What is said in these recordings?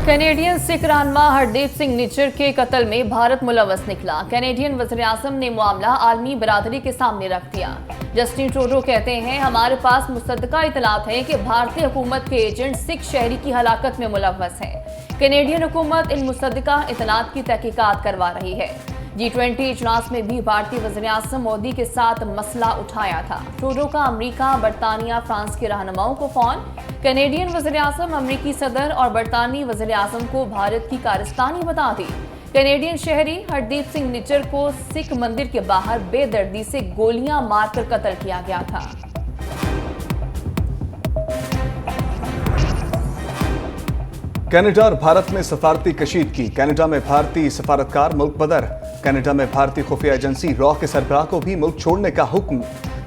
Canadian Sikh रहनुमा हरदीप सिंह निज्जर के कत्ल में भारत मुलव्वस निकला। कैनेडियन वज़ीर-ए-आज़म ने मामला आलमी बरादरी के सामने रख दिया। जस्टिन ट्रूडो कहते हैं, हमारे पास मुसद्दका इतलात है कि भारतीय हुकूमत के एजेंट सिख शहरी की हलाकत में मुलव्वस हैं। कैनेडियन हुकूमत इन मुसद्दका इतलात की तहकीकात करवा रही है। G20 इजलास में भी भारतीय वज़ीर-ए-आज़म मोदी के साथ मसला उठाया था। ट्रूडो का अमेरिका, बरतानिया, फ्रांस के रहनुमाओं को फोन। कैनेडियन वज़ीर-ए-आज़म अमेरिकी सदर और बरतानी वज़ीर-ए-आज़म को भारत की कारस्तानी बता दी। कैनेडियन शहरी हरदीप सिंह निज्जर को सिख मंदिर के बाहर बेदर्दी से गोलियां मारकर कत्ल किया गया था। कनाडा और भारत में सफारती कशीदगी। कनाडा में भारतीय सफारतकार मुल्क बदर। कनाडा में भारतीय खुफिया एजेंसी रॉ के सरबराह को भी मुल्क छोड़ने का हुक्म।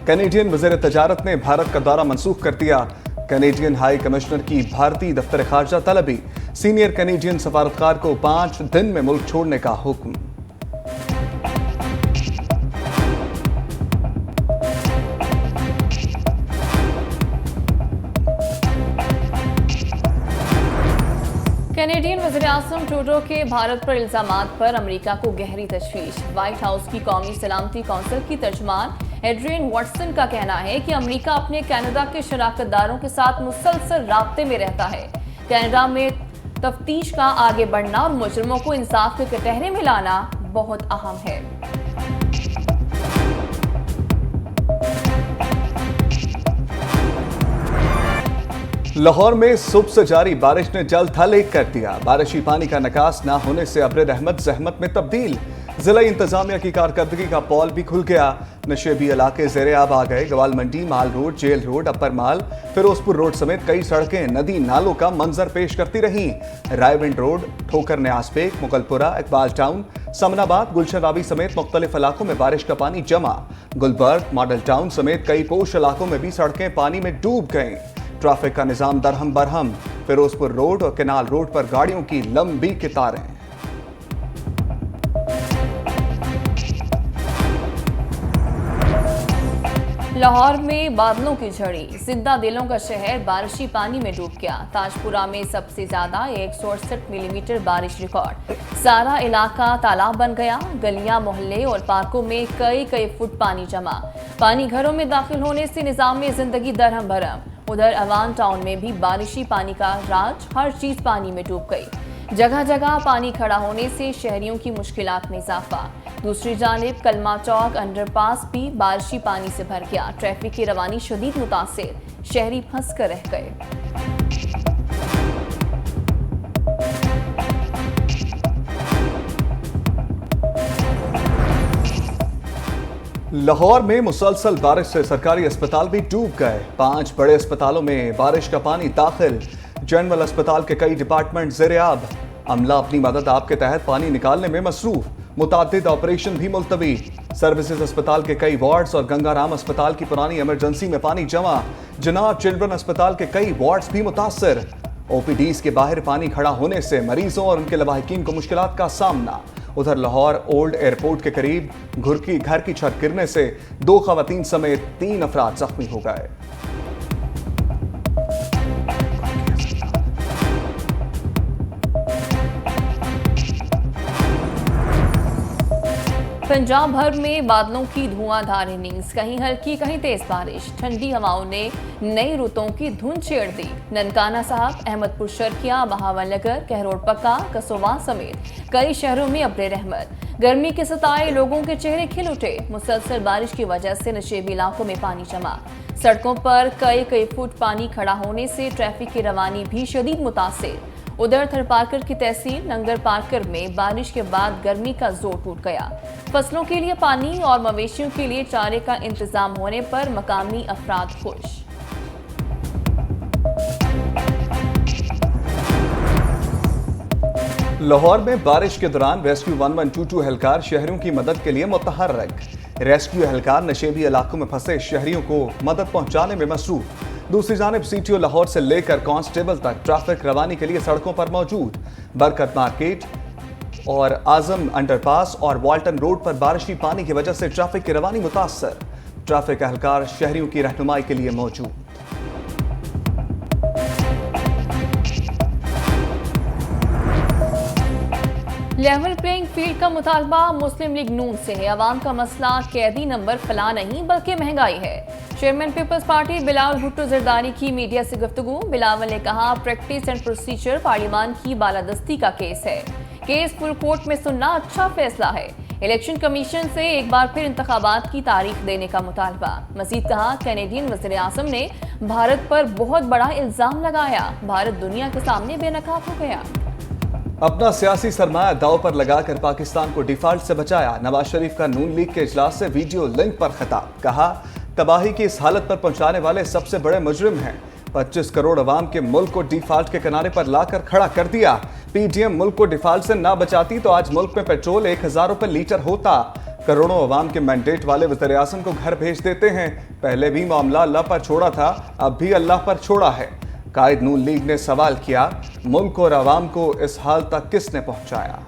कैनेडियन वज़ीर तजारत ने भारत का दौरा मंसूख कर दिया। कैनेडियन हाई कमिश्नर की भारतीय दफ्तर खारजा तलबी। सीनियर कैनेडियन सफारतकार को 5 दिन में मुल्क छोड़ने का हुक्म। कैनेडियन वज़ीर-ए-आज़म ट्रूडो के भारत पर इल्जामात पर अमेरिका को गहरी तशवीश। व्हाइट हाउस की कौमी सलामती कौंसिल की तर्जुमान एड्रियन वाटसन का कहना है कि अमेरिका अपने कनाडा के शराकतदारों के साथ मुसलसल राब्ते में रहता है। कनाडा में तफ्तीश का आगे बढ़ना और मुजरिमों को इंसाफ के कटहरे में लाना बहुत अहम है। लाहौर में सुबह से जारी बारिश ने जल थल एक कर दिया। बारिशी पानी का निकास न होने से अब्र रहमत जहमत में तब्दील। जिला इंतजामिया की कारकर्दगी का पॉल भी खुल गया। नशेबी इलाके ज़ेरे आब आ गए। गवाल मंडी, माल रोड, जेल रोड, अपर माल, फिरोजपुर रोड समेत कई सड़कें नदी नालों का मंजर पेश करती रहीं। रायविंड रोड, ठोकर न्यासपेक, मुगलपुरा, इकबाल टाउन, समनाबाद, गुलशन रावी समेत मुख्तलिफ इलाकों में बारिश का पानी जमा। गुलबर्ग, मॉडल टाउन समेत कई पोश इलाकों में भी सड़कें पानी में डूब गईं। ट्रैफिक का निजाम दरहम बरहम। फिरोजपुर रोड और केनाल रोड पर गाड़ियों की लंबी कतारें। लाहौर में बादलों की झड़ी। जिंदा दिलों का शहर बारिशी पानी में डूब गया। ताजपुरा में सबसे ज्यादा 168 मिलीमीटर बारिश रिकॉर्ड। सारा इलाका तालाब बन गया। गलियां, मोहल्ले और पार्कों में कई फुट पानी जमा। पानी घरों में दाखिल होने से निजाम में जिंदगी दरहम भरम। उधर अवान टाउन में भी बारिशी पानी का राज, हर चीज पानी में डूब गई। जगह जगह पानी खड़ा होने से शहरियों की मुश्किलात में इजाफा। दूसरी जानिब कलमा चौक अंडरपास भी बारिशी पानी से भर गया। ट्रैफिक की रवानी शदीद मुतासिर। शहरी फंस कर रह गए। लाहौर में मुसलसल बारिश से सरकारी अस्पताल भी डूब गए। 5 बड़े अस्पतालों में बारिश का पानी दाखिल। जनरल अस्पताल के कई डिपार्टमेंट ज़ेरे-आब। अमला अपनी मदद आप के तहत पानी निकालने में मसरूफ। मुताद्दिद ऑपरेशन भी मुलतवी। सर्विसेज अस्पताल के कई वार्ड्स और गंगाराम अस्पताल की पुरानी इमरजेंसी में पानी जमा। जनाब चिल्ड्रन अस्पताल के कई वार्ड्स भी मुतासर। ओपीडीज के बाहर पानी खड़ा होने से मरीजों और उनके लवाहिकीन को मुश्किलात का सामना। उधर लाहौर ओल्ड एयरपोर्ट के करीब घर की छत गिरने से 2 खवातीन समेत 3 अफराद जख्मी हो गए। पंजाब भर में बादलों की धुआंधार इनिंग्स। कहीं हल्की कहीं तेज बारिश। ठंडी हवाओं ने नई रुतों की धुन छेड़ दी। ननकाना साहब, अहमदपुर शर्किया, बहावलनगर, कहरोड़ पक्का, कसोवा समेत कई शहरों में अब्रे रहमत। गर्मी के सताए लोगों के चेहरे खिल उठे। मुसलसल बारिश की वजह से नशेबी इलाकों में पानी जमा। सड़कों पर कई फुट पानी खड़ा होने से ट्रैफिक की रवानी भी शदीद मुतासिर। उधर थरपारकर की तहसील नंगर पारकर में बारिश के बाद गर्मी का जोर टूट गया। फसलों के लिए पानी और मवेशियों के लिए चारे का इंतजाम होने पर मकामी अफराद खुश। लाहौर में बारिश के दौरान रेस्क्यू 1122 एहलकार शहरियों की मदद के लिए मुतहर्रिक। रेस्क्यू एहलकार नशेबी इलाकों में फंसे शहरियों को मदद पहुंचाने में मसरूफ। दूसरी जानिब सीटीओ लाहौर से लेकर कांस्टेबल तक ट्रैफिक रवानी के लिए सड़कों पर मौजूद। बरकत मार्केट और आजम अंडरपास और वाल्टन रोड पर बारिशी पानी की वजह से ट्रैफिक की रवानी मुतासर। ट्रैफिक एहलकार शहरियों की रहनुमाई के लिए मौजूद। लेवल प्लेइंग फील्ड का मुतालबा मुस्लिम लीग नून से है। अवाम का मसला कैदी नंबर फला नहीं बल्कि महंगाई है। चेयरमैन पीपल्स पार्टी बिलावल भुट्टो जरदारी की मीडिया से गुफ्तगू। बिलावल ने कहा, प्रैक्टिस एंड प्रोसीजर पार्लियामान की बालादस्ती का केस है। केस फुल कोर्ट में सुनना अच्छा फैसला है। इलेक्शन कमीशन से एक बार फिर इंतखाबात की तारीख देने का मुतालबा। मजीद कहा, कैनेडियन वज़ीर आज़म ने भारत पर बहुत बड़ा इल्जाम लगाया। भारत दुनिया के सामने बेनकाब हो गया। अपना सियासी सरमाया दाव पर लगाकर पाकिस्तान को डिफॉल्ट से बचाया। नवाज शरीफ का नून लीग के इजलास से वीडियो लिंक पर खिताब। कहा, तबाही की इस हालत पर पहुंचाने वाले सबसे बड़े मुजरिम हैं। 25 करोड़ अवाम के मुल्क को डिफॉल्ट के किनारे पर लाकर खड़ा कर दिया। पीडीएम मुल्क को डिफॉल्ट से ना बचाती तो आज मुल्क में पेट्रोल 1000 रुपए लीटर होता। करोड़ों अवाम के मैंडेट वाले वज़ीर आज़म को घर भेज देते हैं। पहले भी मामला अल्लाह पर छोड़ा था, अब भी अल्लाह पर छोड़ा है। कायद नून लीग ने सवाल किया, मुल्क और अवाम को इस हाल तक किसने पहुंचाया?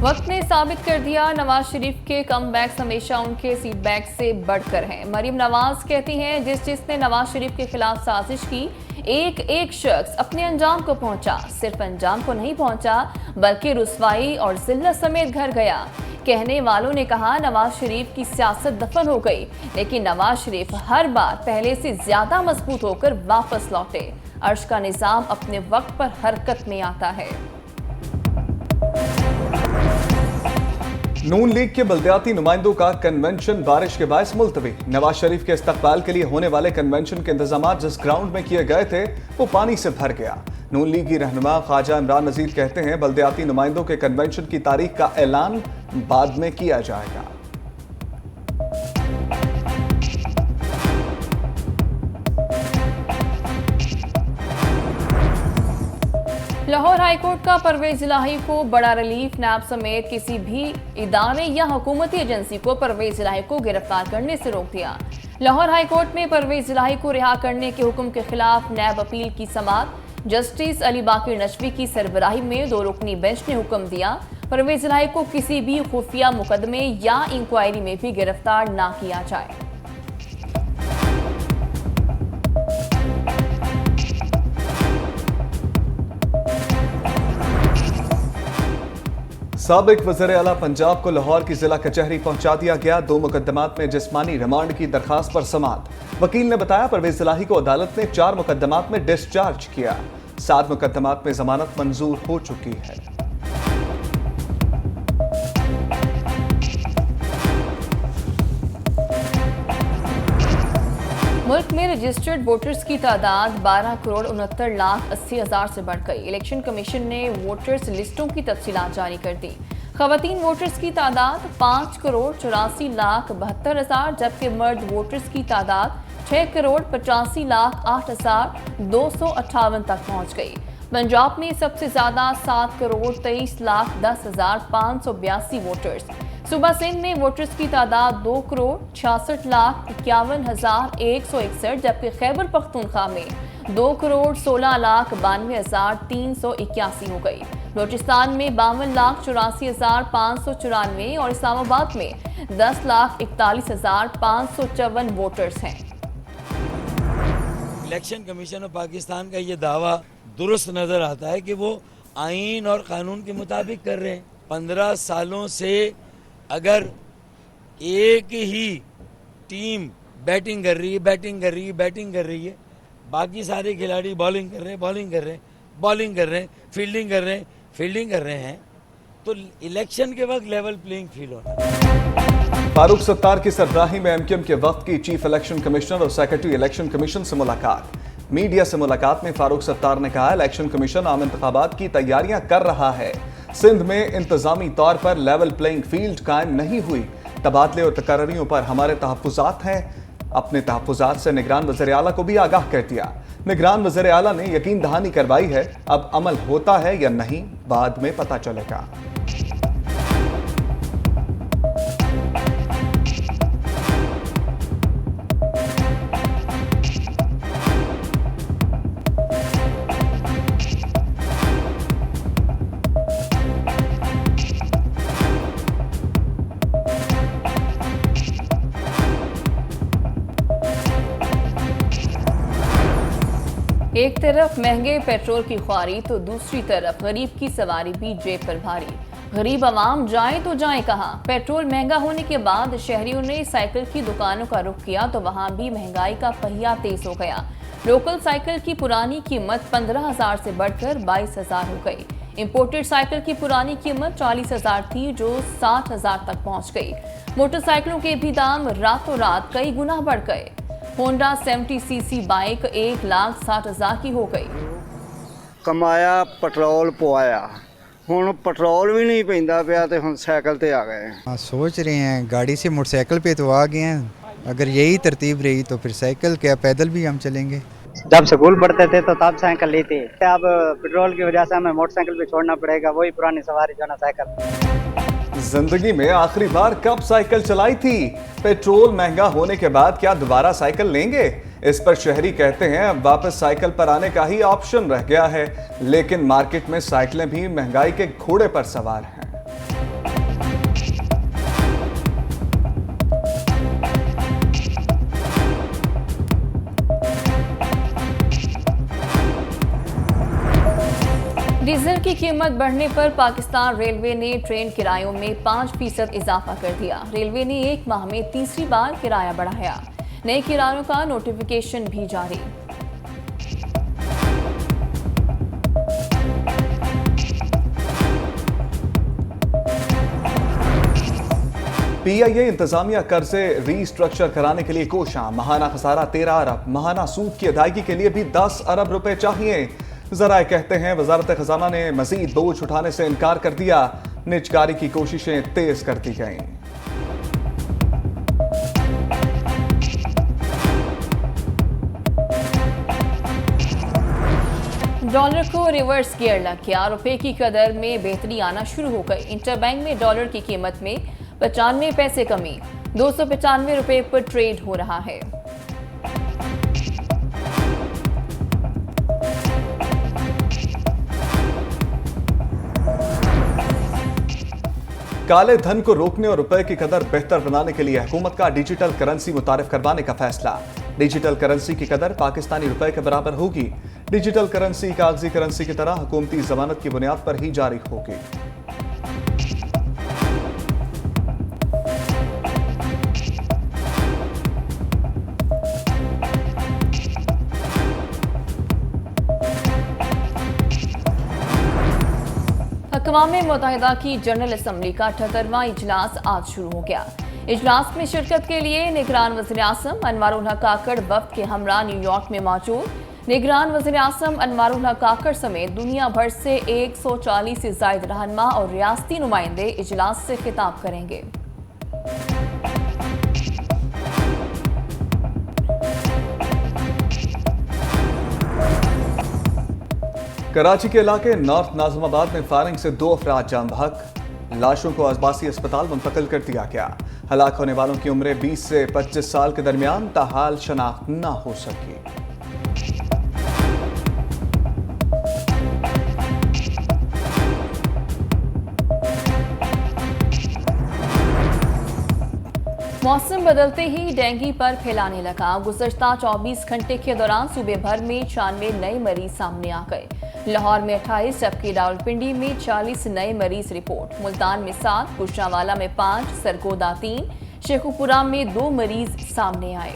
वक्त ने साबित कर दिया, नवाज शरीफ के कमबैक्स हमेशा उनके सीटबैक से बढ़कर हैं। मरीम नवाज कहती हैं, जिसने नवाज शरीफ के खिलाफ साजिश की, एक एक शख्स अपने अंजाम को पहुंचा। सिर्फ अंजाम को नहीं पहुंचा बल्कि रुसवाई और जिल्लत समेत घर गया। कहने वालों ने कहा, नवाज शरीफ की सियासत दफन हो गई, लेकिन नवाज शरीफ हर बार पहले से ज्यादा मजबूत होकर वापस लौटे। अर्श का निजाम अपने वक्त पर हरकत में आता है। नून लीग के बल्दियाती नुमाइंदों का कन्वेंशन बारिश के बायस मुलतवी। नवाज शरीफ के इस्तकबाल के लिए होने वाले कन्वेंशन के इंतजाम जिस ग्राउंड में किए गए थे वो पानी से भर गया। नून लीग की रहनुमा ख्वाजा इमरान नजीर कहते हैं, बल्दियाती नुमाइंदों के कन्वेंशन की तारीख का ऐलान बाद में किया जाएगा। लाहौर हाईकोर्ट का परवेज इलाही को बड़ा रिलीफ। नैब समेत किसी भी इदारे या हुकूमती एजेंसी को परवेज इलाही को गिरफ्तार करने से रोक दिया। लाहौर हाईकोर्ट में परवेज इलाही को रिहा करने के हुक्म के खिलाफ नैब अपील की समाअत। जस्टिस अली बाकिर नशवी की सरबराही में 2 रुकनी बेंच ने हुक्म दिया, परवेज इलाही को किसी भी खुफिया मुकदमे या इंक्वायरी में भी गिरफ्तार ना किया जाए। साबिक वज़ीर आला पंजाब को लाहौर की जिला कचहरी पहुंचा दिया गया। 2 मुकदमात में जिस्मानी रिमांड की दरखास्त पर समाअत। वकील ने बताया, परवेज इलाही को अदालत ने 4 मुकदमात में डिस्चार्ज किया। 7 मुकदमात में जमानत मंजूर हो चुकी है। मुल्क में रजिस्टर्ड वोटर्स की तादाद 12,69,80,000 से बढ़ गई। इलेक्शन कमीशन ने वोटर्स लिस्टों की तफसीलात जारी कर दी। खवातीन वोटर्स की तादाद 5,84,72,000 जबकि मर्द वोटर्स की तादाद 6,85,08,258 तक पहुंच गई। पंजाब में सबसे ज्यादा 7,23,10,582 वोटर्स। सूबा सिंध में वोटर्स की तादाद 2,66,51,161 जबकि खैबर पख्तूनख्वा में 2,16,92,381 हो गई। बलूचिस्तान में 52,84,594 और इस्लामाबाद में 10,41,554 वोटर्स हैं। इलेक्शन कमीशन ऑफ पाकिस्तान का ये दावा दुरुस्त नजर आता है कि वो आईन और कानून के मुताबिक कर रहे हैं। 15 सालों से अगर एक ही टीम बैटिंग कर रही है, बाकी सारे खिलाड़ी बॉलिंग कर रहे हैं, फील्डिंग कर रहे हैं, तो इलेक्शन के वक्त लेवल प्लेइंग फील्ड होना। फारूक सत्तार की सरबराही में एमक्यूएम के वक्त की चीफ इलेक्शन कमिश्नर और सेक्रेटरी इलेक्शन कमीशन से मुलाकात। मीडिया से मुलाकात में फारूक सत्तार ने कहा, इलेक्शन कमीशन आम इंतखाबात की तैयारियां कर रहा है। सिंध में इंतजामी तौर पर लेवल प्लेइंग फील्ड कायम नहीं हुई। तबादले और तकर्रियों पर हमारे तहफ्फुज़ात हैं। अपने तहफ्फुज़ात से निगरान वज़ीर आला को भी आगाह कर दिया। निगरान वज़ीर आला ने यकीन दहानी करवाई है, अब अमल होता है या नहीं बाद में पता चलेगा। एक तरफ महंगे पेट्रोल की ख्वारी तो दूसरी तरफ गरीब की सवारी भी जेब पर भारी। गरीब आवाम जाए तो जाए कहाँ। पेट्रोल महंगा होने के बाद शहरियों ने साइकिल की दुकानों का रुख किया तो वहां भी महंगाई का पहिया तेज हो गया। लोकल साइकिल की पुरानी कीमत 15,000 से बढ़कर 22,000 हो गई। इंपोर्टेड साइकिल की पुरानी कीमत 40,000 थी जो 60,000 तक पहुंच गई। मोटरसाइकिलों के भी दाम रातों रात कई गुना बढ़ गए। होंडा 70cc बाइक 1,60,000 की हो गई। कमाया पेट्रोल पवाया, हुण पेट्रोल भी नहीं पैंदा पिया ते हुण साइकिल ते आ गए। हाँ, सोच रहे हैं गाड़ी से मोटरसाइकिल पे तो आ गए हैं। अगर यही तरतीब रही तो फिर साइकिल क्या पैदल भी हम चलेंगे। जब स्कूल पढ़ते थे तो तब साइकिल ली थी, अब पेट्रोल की वजह से हमें मोटरसाइकिल पे छोड़ना पड़ेगा, वही पुरानी सवारी जो ना साइकिल। जिंदगी में आखिरी बार कब साइकिल चलाई थी? पेट्रोल महंगा होने के बाद क्या दोबारा साइकिल लेंगे? इस पर शहरी कहते हैं अब वापस साइकिल पर आने का ही ऑप्शन रह गया है, लेकिन मार्केट में साइकिलें भी महंगाई के घोड़े पर सवार हैं। डीजल की कीमत बढ़ने पर पाकिस्तान रेलवे ने ट्रेन किरायों में 5% इजाफा कर दिया। रेलवे ने एक माह में तीसरी बार किराया बढ़ाया। नए किरायों का नोटिफिकेशन भी जारी। पीआईए इंतजामिया कर्जे रीस्ट्रक्चर कराने के लिए कोशां। माहाना खसारा 13 अरब, माहाना सूद की अदायगी के लिए भी 10 अरब रुपए चाहिए। जराए कहते हैं वजारत खजाना ने मजीद बोझ उठाने से इनकार कर दिया। निजकारी की कोशिशें तेज कर दी गईं। डॉलर को रिवर्स गियर लग गया। रुपए की कदर में बेहतरी आना शुरू हो गई। इंटरबैंक में डॉलर की कीमत में 95 पैसे कमी, 295 रुपए पर ट्रेड हो रहा है। काले धन को रोकने और रुपए की कदर बेहतर बनाने के लिए हुकूमत का डिजिटल करेंसी मुतारिफ करवाने का फैसला। डिजिटल करेंसी की कदर पाकिस्तानी रुपए के बराबर होगी। डिजिटल करेंसी कागजी करेंसी की तरह हुकूमती जमानत की बुनियाद पर ही जारी होगी। अक़वाम मुत्तहिदा की जनरल असम्बली का 78वां इजलास आज शुरू हो गया। इजलास में शिरकत के लिए निगरान वज़ीर आज़म अनवारुल हक काकड़ वफ़द के हमरा न्यूयॉर्क में मौजूद। निगरान वज़ीर आज़म अनवारुल हक काकड़ समेत दुनिया भर से 140 से ज़ायद रहनुमा और रियासती नुमाइंदे इजलास से खिताब करेंगे। कराची के इलाके नॉर्थ नाज़िमाबाद में फायरिंग से 2 अफराद जान बहक। लाशों को अब्बासी अस्पताल मुंतकिल कर दिया गया। हलाक होने वालों की उम्र 20 से 25 साल के दरमियान ताहाल शनाख्त न हो सकी। मौसम बदलते ही डेंगू पर फैलाने लगा। गुज़श्ता 24 घंटे के दौरान सूबे भर में 96 नए मरीज सामने आ गए। लाहौर में 28 जबकि रावलपिंडी में 40 नए मरीज रिपोर्ट। मुल्तान में 7, गुजरांवाला में 5, सरगोदा 3, शेखुपुरा में 2 मरीज सामने आए।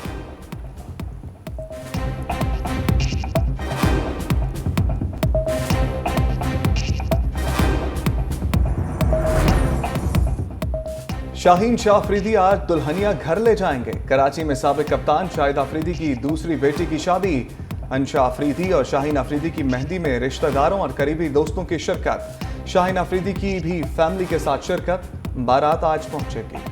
शाहीन शाह अफरीदी आज दुल्हनिया घर ले जाएंगे। कराची में साबिक कप्तान शाहिद अफरीदी की दूसरी बेटी की शादी। अंशा अफरीदी और शाहीन अफरीदी की मेहंदी में रिश्तेदारों और करीबी दोस्तों की शिरकत। शाहीन अफरीदी की भी फैमिली के साथ शिरकत। बारात आज पहुंचेगी।